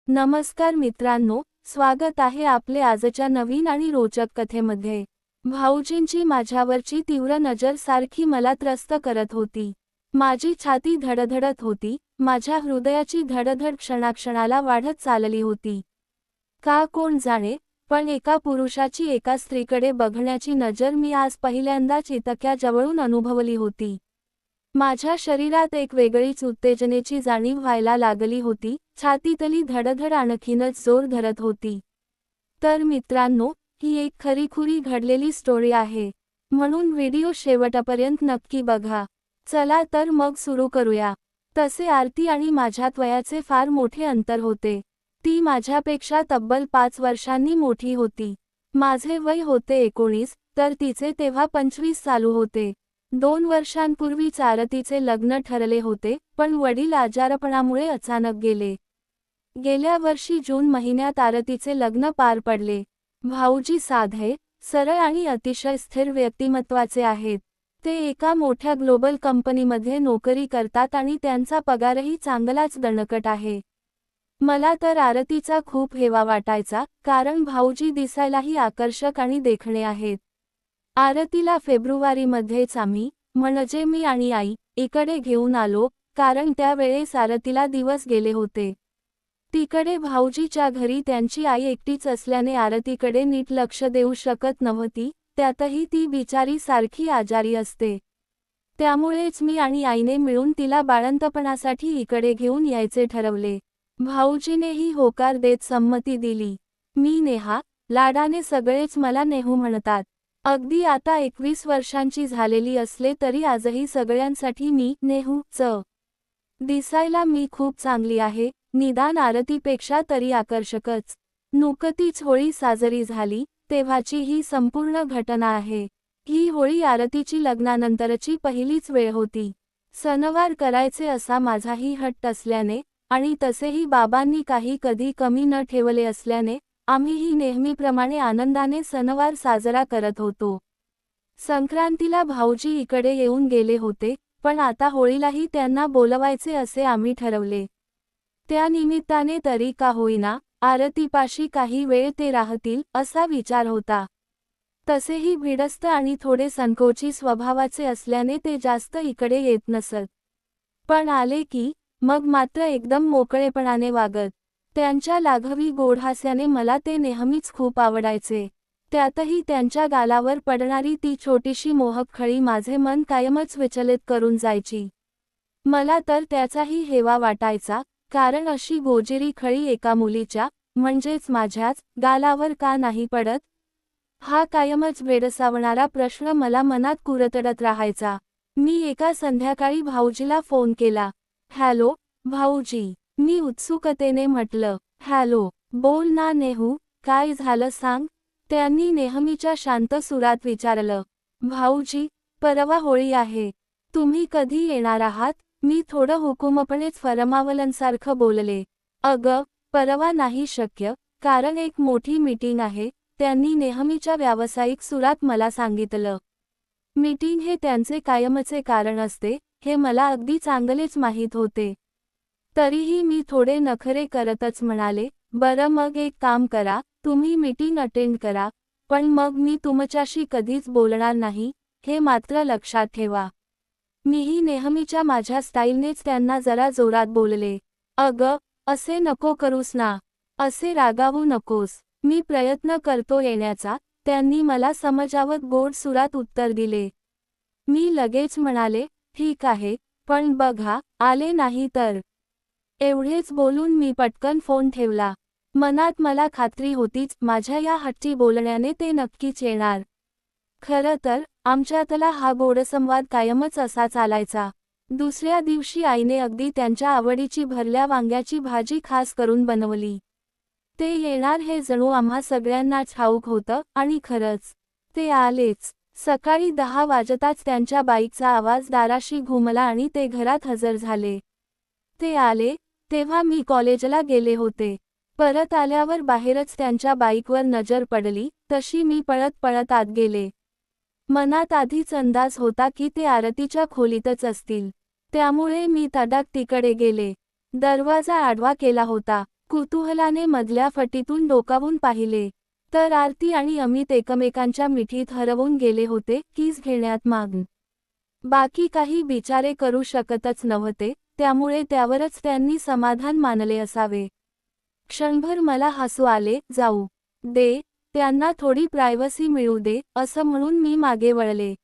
नमस्कार मित्रांनो, स्वागत आहे आपले आजच्या नवीन आणि रोचक कथेमध्ये। भाऊजींची माझ्यावरची तीव्र नजर सारखी मला त्रस्त करत होती। माझी छाती धडधडत होती, माझ्या हृदयाची धडधड क्षणाक्षणाला वाढत चालली होती। का कोण जाणे, पण एका पुरुषाची एका स्त्रीकडे बघण्याची नजर मी आज पहिल्यांदाच इतक्या जवळून अनुभवली होती। माझ्या शरीरात एक वेगळीच उत्तेजनेची जाणीव व्हायला लागली होती, छातीतली धडधड आणखीनच जोर धरत होती। तर मित्रांनो, ही एक खरीखुरी घडलेली स्टोरी आहे, म्हणून व्हिडिओ शेवटपर्यंत नक्की बघा। चला तर मग सुरू करूया। तसे आरती आणि माझ्यात वयाचे फार मोठे अंतर होते। ती माझ्यापेक्षा तब्बल 5 वर्षांनी मोठी होती। माझे वय होते 19, तर तिचे तेव्हा 25 चालू होते। 2 वर्षांपूर्वीच आरतीचे लग्न ठरले होते, पण वडील आजारपणामुळे अचानक गेले। गेल्या वर्षी जून महिन्यात आरतीचे लग्न पार पडले। भाऊजी साधे, सरळ आणि अतिशय स्थिर व्यक्तिमत्वाचे आहेत। ते एका मोठ्या ग्लोबल कंपनीमध्ये नोकरी करतात आणि त्यांचा पगारही चांगलाच दणकट आहे। मला तर आरतीचा खूप हेवा वाटायचा, कारण भाऊजी दिसायलाही आकर्षक आणि देखणे आहेत। आरतीला फेब्रुवारीमध्येच आम्ही, म्हणजे मी आणि आई, इकडे घेऊन आलो, कारण त्यावेळेस आरतीला दिवस गेले होते। तिकडे भाऊजीच्या घरी त्यांची आई एकटीच असल्याने आरतीकडे नीट लक्ष देऊ शकत नव्हती, त्यातही ती बिचारी सारखी आजारी असते। त्यामुळेच मी आणि आईने मिळून तिला बाळंतपणासाठी इकडे घेऊन यायचे ठरवले। भाऊजीनेही होकार देत संमती दिली। मी नेहा, लाडाने सगळेच मला नेहू म्हणतात। अगदी आता 21 वर्षांची झालेली असले तरी आजही सगळ्यांसाठी मी नेहूच। दिसायला मी खूप चांगली आहे, निदान आरतीपेक्षा तरी आकर्षकच। नुकतीच होळी साजरी झाली, तेव्हाची ही संपूर्ण घटना आहे। ही होळी आरतीची लग्नानंतरची पहिलीच वेळ होती। सणवार करायचे असा माझाही हट्ट असल्याने, आणि तसेही बाबांनी काही कधी कमी न ठेवले असल्याने, आम्हीही नेहमीप्रमाणे आनंदाने सणवार साजरा करत होतो। संक्रांतीला भाऊजी इकडे येऊन गेले होते, पण आता होळीलाही त्यांना बोलवायचे असे आम्ही ठरवले। त्या निमित्ताने तरी का होईना, आरतीपाशी काही वेळ ते राहतील, असा विचार होता। तसेही भिडस्त आणि थोडे संकोची स्वभावाचे असल्याने ते जास्त इकडे येत नसत। पण आले की, मग मात्र एकदम मोकळेपणाने वागत। त्यांच्या लाघवी गोड हास्याने मला ते नेहमीच खूप आवडायचे। त्यातही त्यांच्या गालावर पडणारी ती छोटीशी मोहक खळी माझे मन कायमच विचलित करून जायची। मला तर त्याचाही हेवा वाटायचा, कारण अशी गोजिरी खळी एका मुलीच्या, म्हणजेच माझ्याच, गालावर का नाही पडत? हा कायमच भेडसावणारा प्रश्न मला मनात कुरतडत राहायचा। मी एका संध्याकाळी भाऊजीला फोन केला। हॅलो, भाऊजी, मी उत्सुकतेने म्हटलं। हॅलो, बोल ना नेहू, काय झालं सांग? त्यांनी नेहमीच्या शांत सुरात विचारलं। भाऊजी, परवा होळी आहे, तुम्ही कधी येणार आहात? मी थोडं हुकूमपणेच फरमावल्यांसारखं बोलले। अगं, परवा नाही शक्य, कारण एक मोठी मीटिंग आहे, त्यांनी नेहमीच्या व्यावसायिक सुरात मला सांगितलं। मीटिंग हे त्यांचे कायमचे कारण असते, हे मला अगदी चांगलेच माहीत होते। तरीही मी थोडे नखरे करतच म्हणाले, बरं मग एक काम करा, तुम्ही मीटिंग अटेंड करा, पण मग मी तुमच्याशी कधीच बोलणार नाही, हे मात्र लक्षात ठेवा। मीही नेहमीच्या माझ्या स्टाईलनेच त्यांना जरा जोरात बोलले। अगं, असे नको करूस ना, असे रागावू नकोस, मी प्रयत्न करतो येण्याचा, त्यांनी मला समजावत गोड सुरात उत्तर दिले। मी लगेच म्हणाले, ठीक आहे, पण बघा, आले नाही तर। एवढेच बोलून मी पटकन फोन ठेवला। मनात मला खात्री होतीच, माझ्या या हट्टी बोलण्याने ते नक्कीच येणार। खरं तर, आमच्यातला हा गोडसंवाद कायमच असा चालायचा। दुसऱ्या दिवशी आईने अगदी त्यांच्या आवडीची भरल्या वांग्याची भाजी खास करून बनवली। ते येणार हे जणू आम्हा सगळ्यांना ठाऊक होतं, आणि खरंच, ते आलेच। सकाळी 10 वाजताच त्यांच्या बाईकचा आवाज दाराशी घुमला आणि ते घरात हजर झाले। ते आले, तेव्हा मी कॉलेजला गेले होते। परत आल्यावर बाहेरच त्यांच्या बाईकवर नजर पडली, तशी मी पळत पळत आत गेले। मनात आधीच अंदाज होता की ते आरतीच्या खोलीतच असतील, त्यामुळे मी तडाक तिकडे गेले। दरवाजा आडवा केला होता, कुतूहलाने मधल्या फटीतून डोकावून पाहिले तर आरती आणि अमित एकमेकांच्या मिठीत हरवून गेले होते, किस घेण्यात मग्न. बाकी काही बिचारे करू शकतच नव्हते, त्यामुळे त्यावरच त्यांनी समाधान मानले असावे. क्षणभर मला हसू आले. जाऊ दे, त्यांना थोडी प्रायव्हसी मिळू दे, असं म्हणून मी मागे वळले.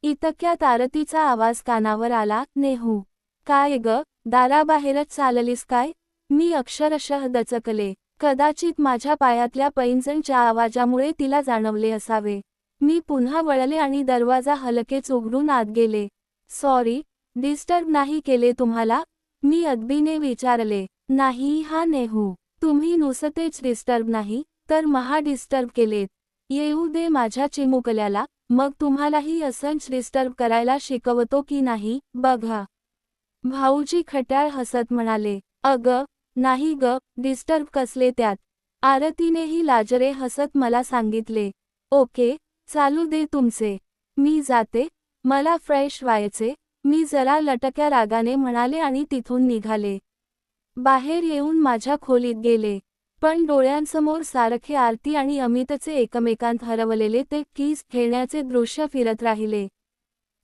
इतक्यात आरतीचा आवाज कानावर आला. नेहू, काय ग, दाराबाहेरच चाललीस काय? मी अक्षरशः दचकले. कदाचित माझ्या पायातल्या पैंजणच्या आवाजामुळे तिला जाणवले असावे. मी पुन्हा वळले आणि दरवाजा हलकेच उघडून आत गेले. सॉरी, डिस्टर्ब नाही केले तुम्हाला? मी अदबीने विचारले. नाही हा नेहू, तुम्ही नुसतेच डिस्टर्ब नाही, तर महा डिस्टर्ब केलेत. येऊ दे माझ्या चिमुकल्याला, मग तुम्हालाही असंच डिस्टर्ब करायला शिकवतो की नाही, बघा. भाऊजी खट्याळ हसत म्हणाले. अगं, नाही ग, डिस्टर्ब कसले त्यात. आरतीनेही लाजरे हसत मला सांगितले. ओके, चालू दे तुमचे. मी जाते, मला फ्रेश व्हायचे, मी जरा लटक्या रागाने म्हणाले आणि तिथून निघाले. बाहेर येऊन माझ्या खोलीत गेले. पण डोळ्यांसमोर सारखे आरती आणि अमितचे एकमेकांत हरवलेले ते किस खेळण्याचे दृश्य फिरत राहिले.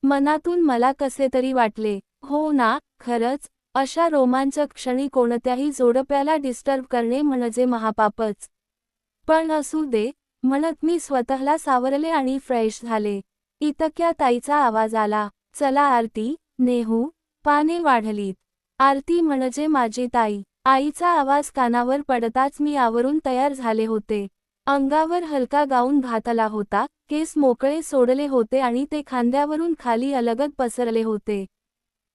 मनातून मला कसे तरी वाटले. हो ना, खरंच, अशा रोमांचक क्षणी कोणत्याही जोडप्याला डिस्टर्ब करणे म्हणजे महापापच. पण असू दे, म्हणत मी स्वतःला सावरले आणि फ्रेश झाले. इतक्यात आईचा आवाज आला. चला आरती, नेहू, पाने वाढलीत. आरती म्हणजे माझी ताई. आईचा आवाज कानावर पडताच मी आवरून तयार झाले होते. अंगावर हलका गाऊन घातला होता, केस मोकळे सोडले होते आणि ते खांद्यावरून खाली अलगद पसरले होते.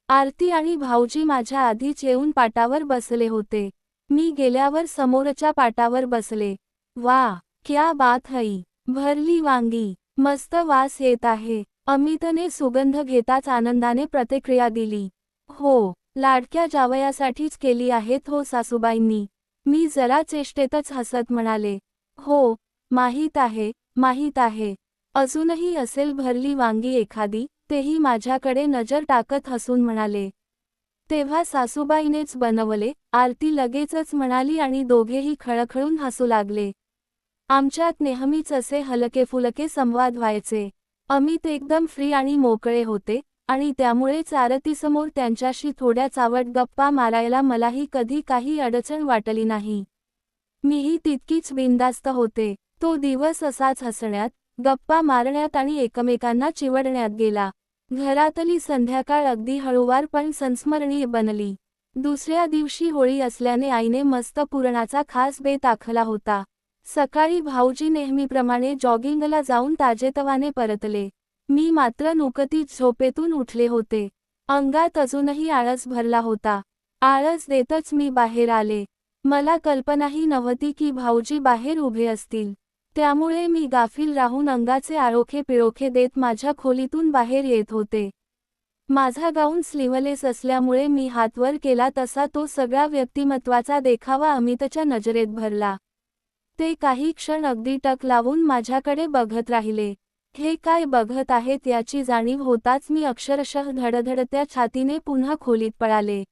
आरती आणि भाऊजी माझ्या आधीच येऊन पाटावर बसले होते. मी गेल्यावर समोरच्या पाटावर बसले. वा, क्या बात है, भरली वांगी, मस्त वास येत आहे. अमितने सुगंध घेताच आनंदाने प्रतिक्रिया दिली. हो, लाडक्या जावयासाठीच केली आहेत हो सासूबाईंनी. मी जरा चेष्टेतच हसत म्हणाले. हो, माहीत आहे, माहीत आहे. अजूनही असेल भरली वांगी एखादी, तेही माझ्याकडे नजर टाकत हसून म्हणाले. तेव्हा सासूबाईनेच बनवले, आरती लगेचच म्हणाली आणि दोघेही खळखळून हसू लागले. आमच्यात नेहमीच असे हलके फुलके संवाद व्हायचे. अमित एकदम फ्री आणि मोकळे होते, आणि त्यामुळेच आरतीसमोर त्यांच्याशी थोड्या चावट गप्पा मारायला मलाही कधी काही अडचण वाटली नाही. मीही तितकीच बिनधास्त होते. तो दिवस असाच हसण्यात, गप्पा मारण्यात आणि एकमेकांना चिवडण्यात गेला. घरातली संध्याकाळ अगदी हळूवार पण संस्मरणीय बनली. दुसऱ्या दिवशी होळी असल्याने आईने मस्त पुरणाचा खास बेत आखला होता. सकाळी भाऊजी नेहमीप्रमाणे जॉगिंगला जाऊन ताजेतवाने परतले. मी मात्र नुकतीच झोपेतून उठले होते. अंगात अजूनही आळस भरला होता. आळस देतच मी बाहेर आले. मला कल्पनाही नव्हती की भाऊजी बाहेर उभे असतील. त्यामुळे मी गाफील राहून अंगाचे आळोखे पिळोखे देत माझ्या खोलीतून बाहेर येत होते. माझा गाऊन स्लीवलेस असल्यामुळे मी हातवर केला तसा तो सगळा व्यक्तिमत्वाचा देखावा अमितच्या नजरेत भरला. ते काही क्षण अगदी टक लावून माझ्याकडे बघत राहिले. हे काय बघत आहेत याची जाणीव होताच मी अक्षरशः धडधडत्या छातीने पुन्हा खोलीत पळाले.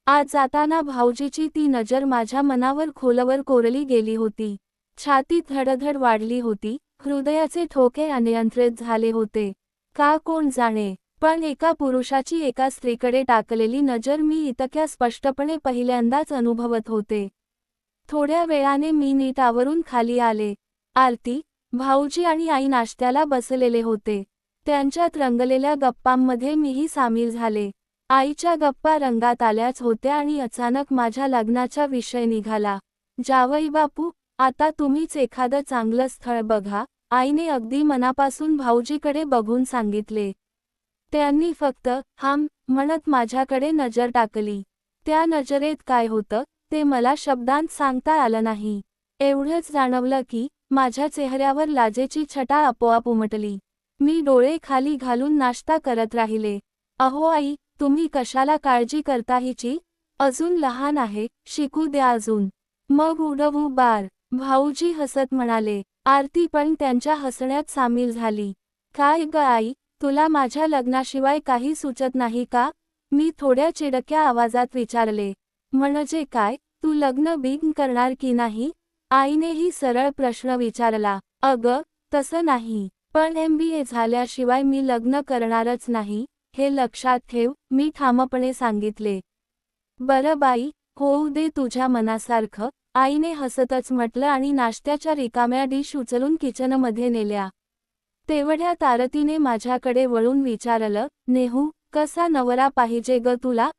आज जाताना भाऊजीची ती नजर माझ्या मनावर खोलवर कोरली गेली होती. छातीत धडधड वाढली होती, हृदयाचे ठोके अनियंत्रित झाले होते. का कोण जाणे, पण एका पुरुषाची एका स्त्रीकडे टाकलेली नजर मी इतक्या स्पष्टपणे पहिल्यांदाच अनुभवत होते. थोड्या वेळाने मी नीट आवरून खाली आले. आरती, भाऊजी आणि आई नाश्त्याला बसलेले होते. त्यांच्यात रंगलेल्या गप्पांमध्ये मीही सामील झाले. आईच्या गप्पा रंगात आल्याच होत्या आणि अचानक माझ्या लग्नाचा विषय निघाला. जावई बापू, आता तुम्हीच एखादं चांगलं स्थळ बघा, आईने अगदी मनापासून भाऊजीकडे बघून सांगितले. त्यांनी फक्त हाम म्हणत माझ्याकडे नजर टाकली. त्या नजरेत काय होतं ते मला शब्दांत सांगता आलं नाही. एवढंच जाणवलं की माझ्या चेहऱ्यावर लाजेची छटा आपोआप उमटली. मी डोळे खाली घालून नाश्ता करत राहिले. अहो आई, तुम्ही कशाला काळजी करता हिची? अजून लहान आहे, शिकू द्या अजून. मग उडवू बार, भाऊजी हसत म्हणाले. आरती पण त्यांच्या हसण्यात सामील झाली. काय ग आई, तुला माझ्या लग्नाशिवाय काही सुचत नाही का? मी थोड्या चिडक्या आवाजात विचारले. म्हणजे काय, तू लग्न बिग्न करणार की नाही? आईनेही सरळ प्रश्न विचारला. अगं, तसं नाही. पण MBA झाल्याशिवाय मी लग्न करणारच नाही, हे लक्षात ठेव, मी ठामपणे सांगितले. बरं बाई, होऊ दे तुझ्या मनासारखं, आईने हसतच म्हटलं आणि नाश्त्याच्या रिकाम्या डिश उचलून किचनमध्ये नेल्या. तेवढ्यात आरतीने माझ्याकडे वळून विचारलं, नेहू, कसा नवरा पाहिजे ग तुला?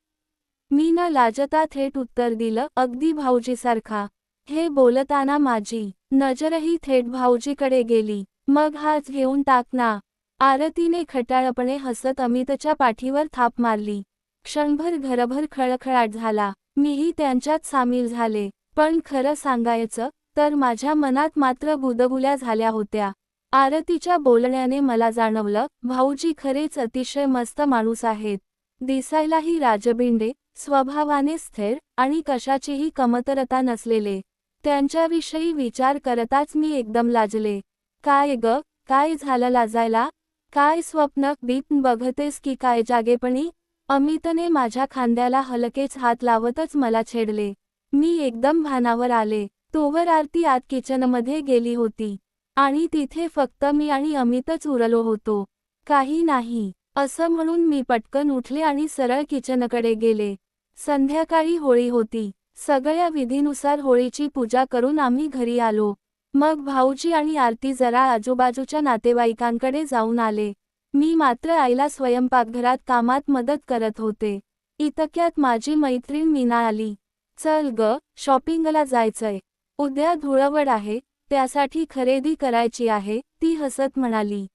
मी न लाजता थेट उत्तर दिलं, अगदी भाऊजीसारखा. हे बोलताना माझी नजरही थेट भाऊजीकडे गेली. मग हाच घेऊन टाक ना. आरतीने खट्याळपणे हसत अमितच्या पाठीवर थाप मारली. क्षणभर घरभर खळखळाट झाला. मीही त्यांच्यात सामील झाले. पण खरं सांगायचं तर माझ्या मनात मात्र गुदगुल्या झाल्या होत्या. आरतीच्या बोलण्याने मला जाणवलं, भाऊजी खरेच अतिशय मस्त माणूस आहेत. दिसायलाही राजबिंडे, स्वभावाने स्थिर आणि कशाचीही कमतरता नसलेले. त्यांच्याविषयी विचार करताच मी एकदम लाजले. काय ग, काय झालं लाजायला? काय स्वप्न बिप्न बघतेस की काय जागेपणी? अमितने माझ्या खांद्याला हलकेच हात लावतच मला छेडले. मी एकदम भानावर आले. तोवर आरती आत किचनमध्ये गेली होती. आणि तिथे फक्त मी आणि अमितच उरलो होतो. काही नाही, असं म्हणून मी पटकन उठले आणि सरळ किचनकडे गेले. संध्याकाळी होळी होती. सगळ्या विधीनुसार होळीची पूजा करून आम्ही घरी आलो. मग भाऊजी आणि आरती जरा आजूबाजूच्या नातेवाईकांकडे जाऊन आले. मी मात्र आईला स्वयंपाकघरात कामात मदत करत होते. इतक्यात माझी मैत्रीण मीना आली. चल ग, शॉपिंगला जायचंय. उद्या धुळवड आहे, त्यासाठी खरेदी करायची आहे, ती हसत म्हणाली.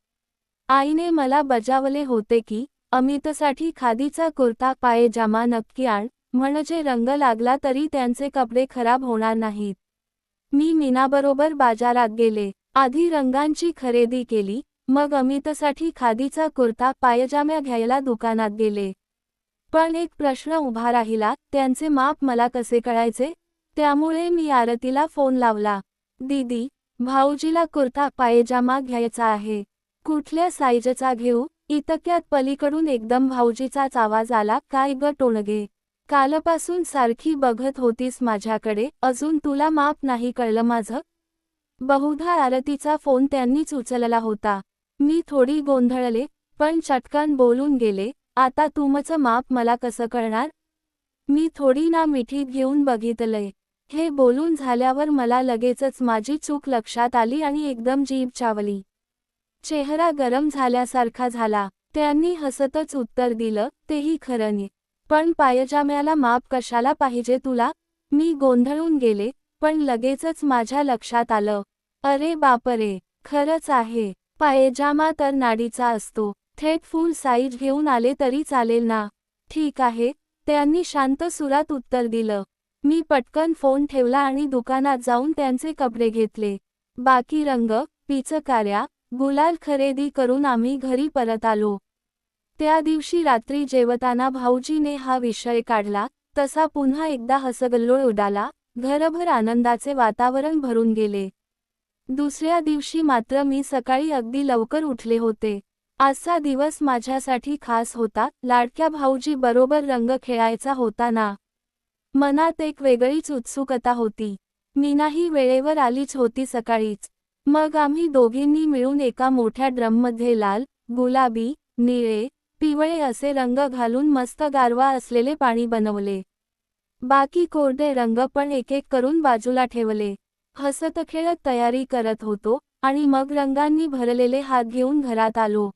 आईने मला बजावले होते की, अमितसाठी खादीचा कुर्ता पायजामा नक्की आण, म्हणजे रंग लागला तरी त्यांचे कपडे खराब होणार नाहीत. मी मीनाबरोबर बाजारात गेले. आधी रंगांची खरेदी केली, मग अमितसाठी खादीचा कुर्ता पायजामा घ्यायला दुकानात गेले. पण एक प्रश्न उभा राहिला, त्यांचे माप मला कसे कळायचे? त्यामुळे मी आरतीला फोन लावला. दीदी, भाऊजीला कुर्ता पायजामा घ्यायचा आहे. कुठल्या साईजचा घेऊ? इतक्यात पलीकडून एकदम भाऊजीचाच आवाज आला, काय ग टोणगे? कालपासून सारखी बघत होतीस माझ्याकडे, अजून तुला माप नाही कळलं माझं? बहुधा आरतीचा फोन त्यांनीच उचलला होता. मी थोडी गोंधळले, पण चटकन बोलून गेले, आता तुमचं माप मला कसं कळणार? मी थोडी ना मिठी घेऊन बघितलंय. हे बोलून झाल्यावर मला लगेचच माझी चूक लक्षात आली आणि एकदम जीभ चावली. चेहरा गरम झाल्यासारखा झाला. त्यांनी हसतच उत्तर दिलं, तेही खरं नाही. पण पायजाम्याला माप कशाला पाहिजे तुला? मी गोंधळून गेले, पण लगेचच माझ्या लक्षात आलं. अरे बापरे, खरंच आहे. पायजामा तर नाडीचा असतो. थेट फुल साईज घेऊन आले तरी चालेल ना? ठीक आहे, त्यांनी शांत सुरात उत्तर दिलं. मी पटकन फोन ठेवला आणि दुकानात जाऊन त्यांचे कपडे घेतले. बाकी रंग, पिचकाऱ्या, गुलाल खरेदी करून आम्ही घरी परत आलो. त्या दिवशी रात्री जेवताना भाऊजीने हा विषय काढला, तसा पुन्हा एकदा हसगल्लोळ उडाला. घरभर आनंदाचे वातावरण भरून गेले. दुसऱ्या दिवशी मात्र मी सकाळी अगदी लवकर उठले होते. आजचा दिवस माझ्यासाठी खास होता. लाडक्या भाऊजी बरोबर रंग खेळायचा होता ना. मनात एक वेगळीच उत्सुकता होती. मीनाही वेळेवर आलीच होती सकाळीच. मग आम्ही दोघींनी मिळून एका मोठ्या ड्रममध्ये लाल, गुलाबी, निळे, पिवळे असे रंग घालून मस्त गारवा असलेले पाणी बनवले. बाकी कोरडे रंग पण एक एक करून बाजूला ठेवले. हसत खेळत तयारी करत होतो आणि मग रंगांनी भरलेले हात घेऊन घरात आलो.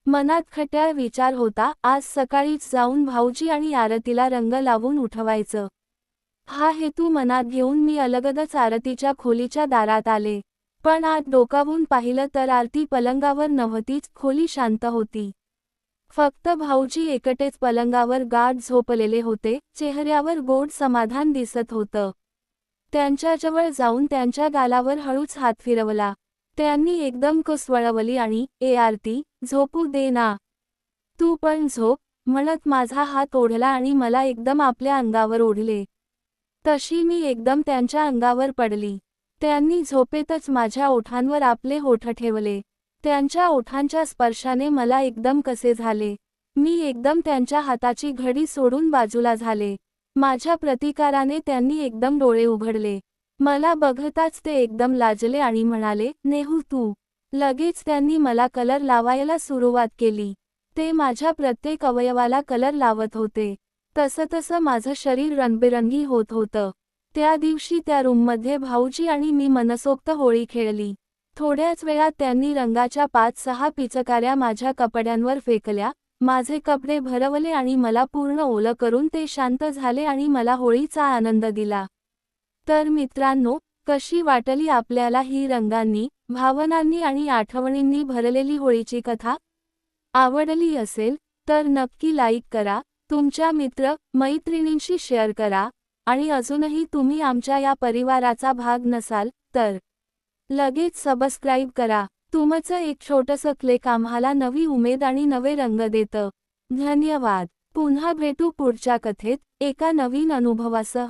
मनात खट्याळ विचार होता, आज सकाळीच जाऊन भाऊजी आणि आरतीला रंग लावून उठवायचं. हा हेतू मनात घेऊन मी अलगदच आरतीच्या खोलीच्या दारात आले. पण आत डोकावून पाहिलं तर आरती पलंगावर नव्हतीच, खोली शांत होती. फक्त भाऊजी एकटेच पलंगावर गाढ झोपलेले होते. चेहऱ्यावर गोड समाधान दिसत होतं. त्यांच्याजवळ जाऊन त्यांच्या गालावर हळूच हात फिरवला. त्यांनी एकदम कुस वळवली आणि, ए आरती, झोपू दे ना. तू पण झोप, म्हणत माझा हात ओढला आणि मला एकदम आपल्या अंगावर ओढले. तशी मी एकदम त्यांच्या अंगावर पडली. त्यांनी झोपेतच माझ्या ओठांवर आपले ओठ ठेवले. त्यांच्या ओठांच्या स्पर्शाने मला एकदम कसे झाले. मी एकदम त्यांच्या हाताची घडी सोडून बाजूला झाले. माझ्या प्रतिकाराने त्यांनी एकदम डोळे उघडले. मला बघताच ते एकदम लाजले आणि म्हणाले, नेहू तू. लगेच त्यांनी मला कलर लावायला सुरुवात केली. ते माझ्या प्रत्येक अवयवाला कलर लावत होते. तसं माझं शरीर रंगबिरंगी होत होतं. त्या दिवशी त्या रूममध्ये भाऊजी आणि मी मनसोक्त होळी खेळली. थोड्याच वेळात त्यांनी रंगाच्या 5-6 पिचकाऱ्या माझ्या कपड्यांवर फेकल्या. माझे कपडे भरवले आणि मला पूर्ण ओलं करून ते शांत झाले आणि मला होळीचा आनंद दिला. तर मित्रांनो, कशी वाटली आपल्याला ही रंगांनी, भावनांनी आणि आठवणींनी भरलेली होळीची कथा? आवडली असेल तर नक्की लाईक करा, तुमच्या मित्र-मैत्रिणींशी शेअर करा आणि अजूनही तुम्ही आमच्या या परिवाराचा भाग नसाल तर लगेच सबस्क्राईब करा. तुमचं एक छोटंसं क्लिक आम्हाला नवी उमेद आणि नवे रंग देतं. धन्यवाद. पुन्हा भेटू पुढच्या कथेत एका नवीन अनुभवासह.